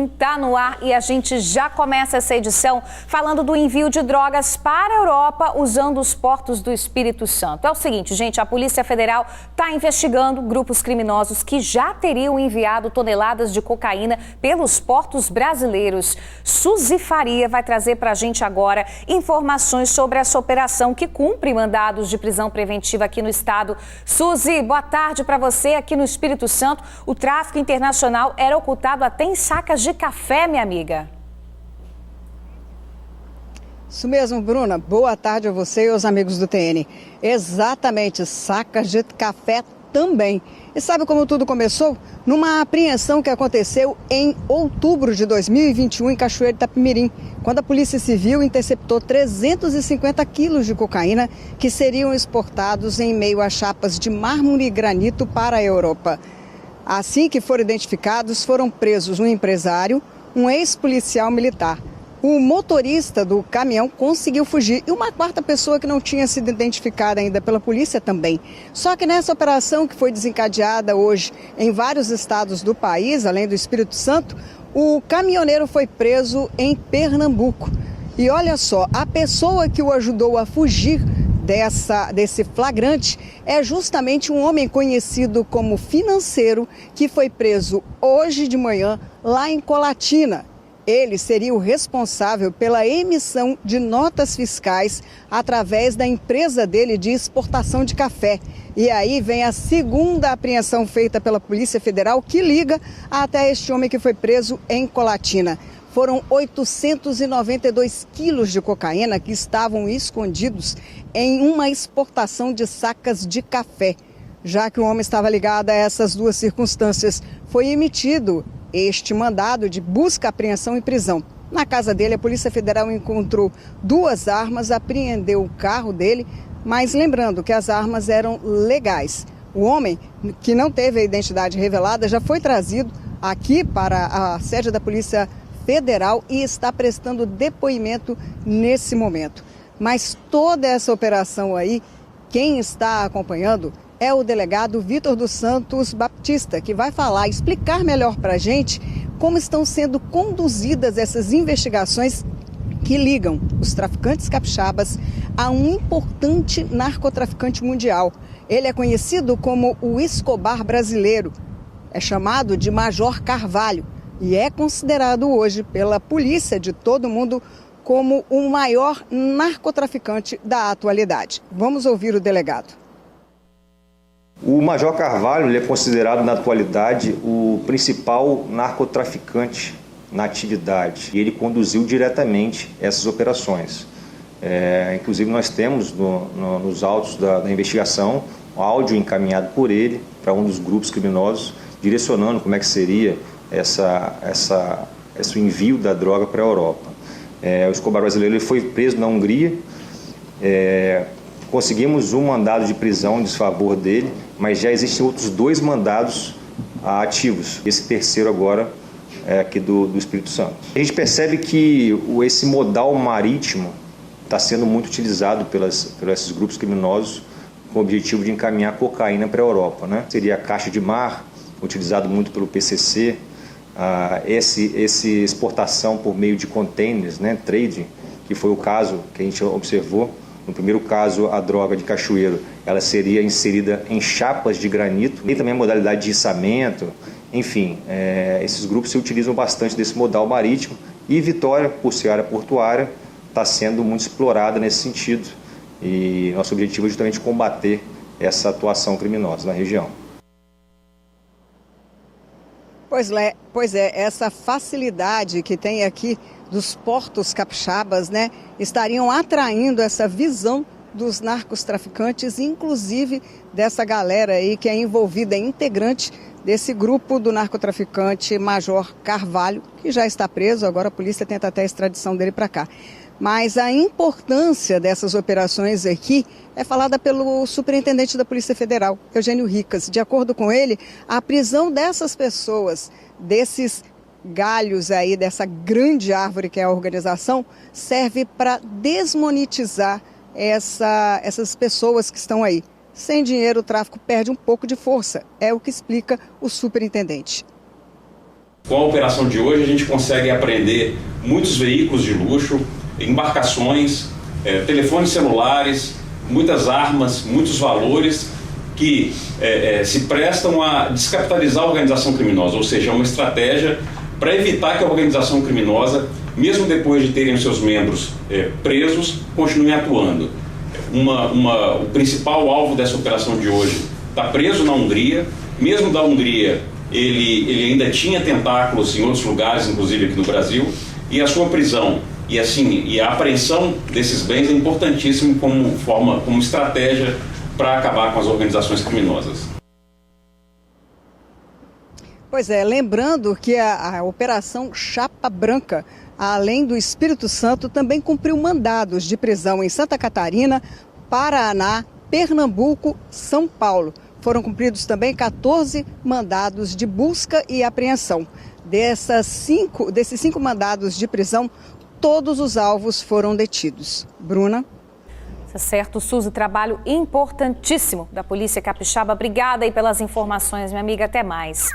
Sim, tá no ar e a gente já começa essa edição falando do envio de drogas para a Europa usando os portos do Espírito Santo. É o seguinte, gente, a Polícia Federal está investigando grupos criminosos que já teriam enviado toneladas de cocaína pelos portos brasileiros. Suzy Faria vai trazer para a gente agora informações sobre essa operação que cumpre mandados de prisão preventiva aqui no estado. Suzy, boa tarde para você. Aqui no Espírito Santo, o tráfico internacional era ocultado até em sacas de café, minha amiga. Isso mesmo, Bruna. Boa tarde a você e aos amigos do TN. Exatamente, sacas de café também. E sabe como tudo começou? Numa apreensão que aconteceu em outubro de 2021 em Cachoeiro de Itapemirim, quando a Polícia Civil interceptou 350 quilos de cocaína que seriam exportados em meio a chapas de mármore e granito para a Europa. Assim que foram identificados, foram presos um empresário, um ex-policial militar. O motorista do caminhão conseguiu fugir e uma quarta pessoa que não tinha sido identificada ainda pela polícia também. Só que nessa operação que foi desencadeada hoje em vários estados do país, além do Espírito Santo, o caminhoneiro foi preso em Pernambuco. E olha só, a pessoa que o ajudou a fugir desse flagrante é justamente um homem conhecido como financeiro que foi preso hoje de manhã lá em Colatina. Ele seria o responsável pela emissão de notas fiscais através da empresa dele de exportação de café. E aí vem a segunda apreensão feita pela Polícia Federal que liga até este homem que foi preso em Colatina. Foram 892 quilos de cocaína que estavam escondidos em uma exportação de sacas de café. Já que o homem estava ligado a essas duas circunstâncias, foi emitido este mandado de busca, apreensão e prisão. Na casa dele, a Polícia Federal encontrou 2 armas, apreendeu o carro dele, mas lembrando que as armas eram legais. O homem, que não teve a identidade revelada, já foi trazido aqui para a sede da Polícia Federal e está prestando depoimento nesse momento. Mas toda essa operação aí, quem está acompanhando é o delegado Vitor dos Santos Baptista, que vai falar, explicar melhor para a gente como estão sendo conduzidas essas investigações que ligam os traficantes capixabas a um importante narcotraficante mundial. Ele é conhecido como o Escobar brasileiro, é chamado de Major Carvalho e é considerado hoje pela polícia de todo mundo como o maior narcotraficante da atualidade. Vamos ouvir o delegado. O Major Carvalho ele é considerado na atualidade o principal narcotraficante na atividade e ele conduziu diretamente essas operações. Inclusive nós temos nos autos da investigação um áudio encaminhado por ele para um dos grupos criminosos direcionando como é que seria esse envio da droga para a Europa. O Escobar brasileiro ele foi preso na Hungria. Conseguimos um mandado de prisão em desfavor dele, mas já existem outros 2 mandados ativos. Esse terceiro agora é aqui do Espírito Santo. A gente percebe que esse modal marítimo está sendo muito utilizado por esses grupos criminosos com o objetivo de encaminhar cocaína para a Europa, né? Seria a caixa de mar, utilizado muito pelo PCC, essa exportação por meio de containers, né? Trading, que foi o caso que a gente observou. No primeiro caso, a droga de Cachoeiro, ela seria inserida em chapas de granito. Tem também a modalidade de içamento. Enfim, esses grupos se utilizam bastante desse modal marítimo. E Vitória, por ser área portuária, está sendo muito explorada nesse sentido. E nosso objetivo é justamente combater essa atuação criminosa na região. Pois é, essa facilidade que tem aqui dos portos capixabas, né, estariam atraindo essa visão dos narcotraficantes, inclusive dessa galera aí que é envolvida, é integrante desse grupo do narcotraficante Major Carvalho, que já está preso, agora a polícia tenta até a extradição dele para cá. Mas a importância dessas operações aqui é falada pelo superintendente da Polícia Federal, Eugênio Ricas. De acordo com ele, a prisão dessas pessoas, desses galhos aí, dessa grande árvore que é a organização, serve para desmonetizar essas pessoas que estão aí. Sem dinheiro, o tráfico perde um pouco de força, é o que explica o superintendente. Com a operação de hoje, a gente consegue apreender muitos veículos de luxo, embarcações, telefones celulares, muitas armas, muitos valores que se prestam a descapitalizar a organização criminosa, ou seja, uma estratégia para evitar que a organização criminosa, mesmo depois de terem os seus membros presos, continue atuando. O principal alvo dessa operação de hoje está preso na Hungria. Mesmo da Hungria, ele ainda tinha tentáculos em outros lugares, inclusive aqui no Brasil, e a sua prisão e a apreensão desses bens é importantíssimo como estratégia para acabar com as organizações criminosas. Pois é, lembrando que a Operação Chapa Branca, além do Espírito Santo, também cumpriu mandados de prisão em Santa Catarina, Paraná, Pernambuco, São Paulo. Foram cumpridos também 14 mandados de busca e apreensão. Desses cinco mandados de prisão, todos os alvos foram detidos. Bruna? Tá certo, Suzy, trabalho importantíssimo da Polícia Capixaba. Obrigada aí pelas informações, minha amiga. Até mais.